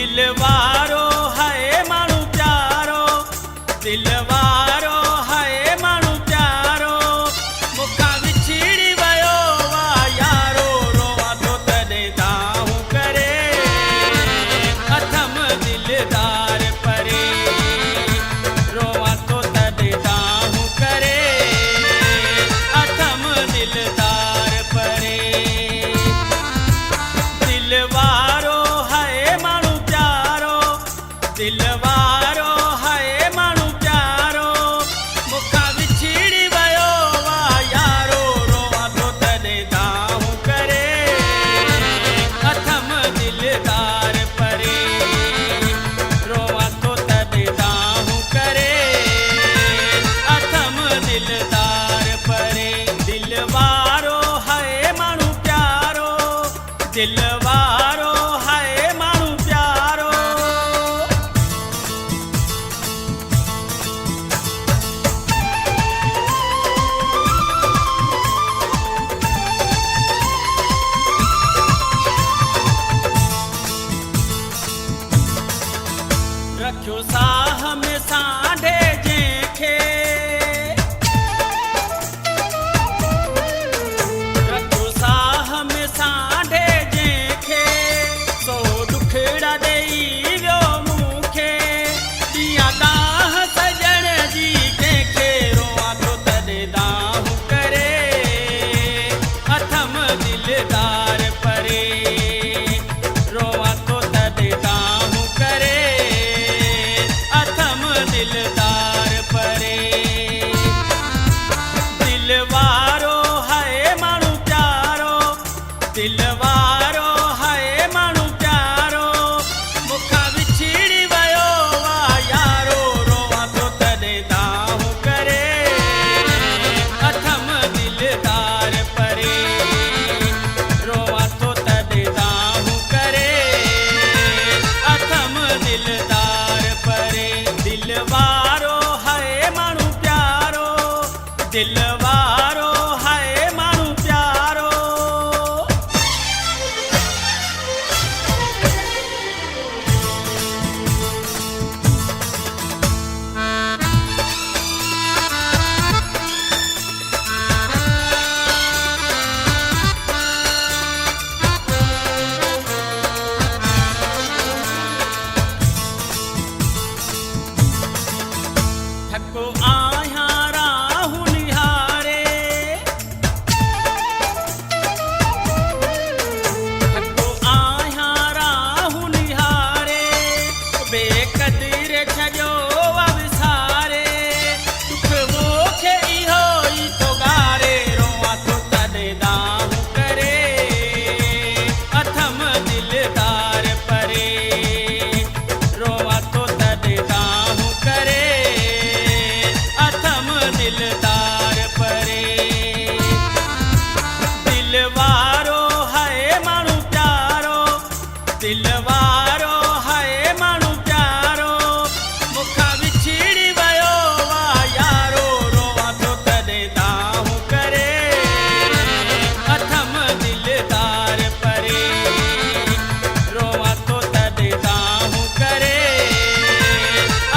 दिलवारो है माण्हू प्यारो, दिलवारो है माण्हू प्यारो, मूंखां विछड़ी वियो वा यारो, रोवां थो तॾहिं दाहूं करे, अथम दिलदार परे, रोवां थो तॾहिं दाहूं करे, अथम दिलदार परे। दिलवारो है माण्हू प्यारो, दिलवारो है माण्हू प्यारो, मूंखां विछड़ी वियो वा यारो, रोवां थो तॾहिं दाहूं करे, अथम दिलदार परे, रोवां थो तॾहिं दाहूं करे, अथम दिलदार परे। दिलवारो है माण्हू प्यारो, दिलवारो है माण्हू प्यारो। रखियो साह में सांढे जंहिंखे, रखियो साह में सांढे जंहिंखे, सो दुखड़ा ॾेई वियो मूंखे, दिया दाह सजण जी कंहिंखे, रोवां थो तॾहिं दाहूं करे, अथम दिलदार परे, रोवां थो तॾहिं दाहूं करे, अथम दिलदार परे। दिलवारो है माण्हू प्यारो, दिलवारो है माण्हू प्यारो, मूंखां विछड़ी वियो वा यारो, रोवां थो तॾहिं दाहूं करे, अथम दिलदार परे, रोवां थो तॾहिं दाहूं करे, अथम दिलदार परे। दिलवारो है माण्हू प्यारो, दिलवारो है माण्हू प्यारो। थको आहियां राहूं निहारे, थको आहियां राहूं निहारे, बेक़दर छॾियो वा विसारे, दुख मूंखे इहो ई थो ॻारे, रोवां थो तॾहिं दाहूं करे, अथम दिलदार परे, रोवां थो तॾहिं दाहूं करे, अथम दिलदार परे। दिलवारो है माण्हू प्यारो, दिलवारो है माण्हू प्यारो, मूंखां विछड़ी वियो वा यारो, रोवां थो तॾहिं दाहूं करे, अथम दिलदार परे, रोवां थो तॾहिं दाहूं करे,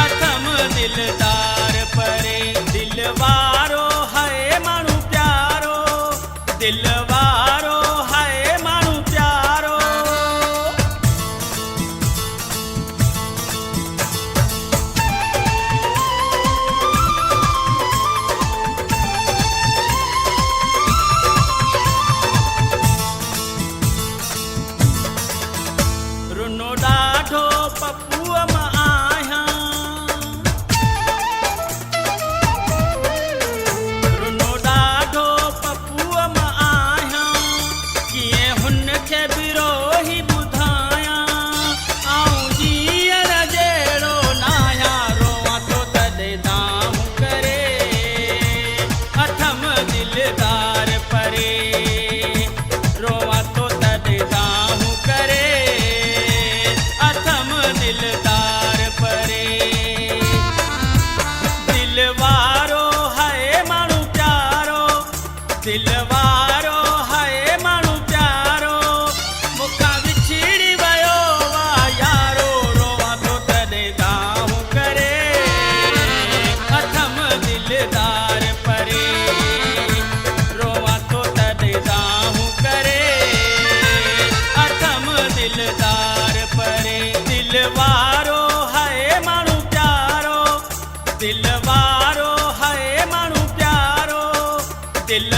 अथम दिलदार परे। दिलवारो है माण्हू प्यारो, दिलवारो है माण्हू प्यारो। रुनो ॾाढो पप्पूअ मां आहियां, रुनो ॾाढो पप्पूअ मां आहियां, कीअं हुनखे विरोही ॿुधायां, आऊं जीअर जहिड़ो नाहियां, रोवां थो तॾहिं दाहूं करे, अथम दिलदार परे, रोवां थो तॾहिं दाहूं करे, अथम दिलदार परे। दिलवारो है माण्हू प्यारो, दिलवारो है माण्हू प्यारो, मूंखां विछड़ी वियो वा यारो, दिल वारो है माण्हू प्यारो दिल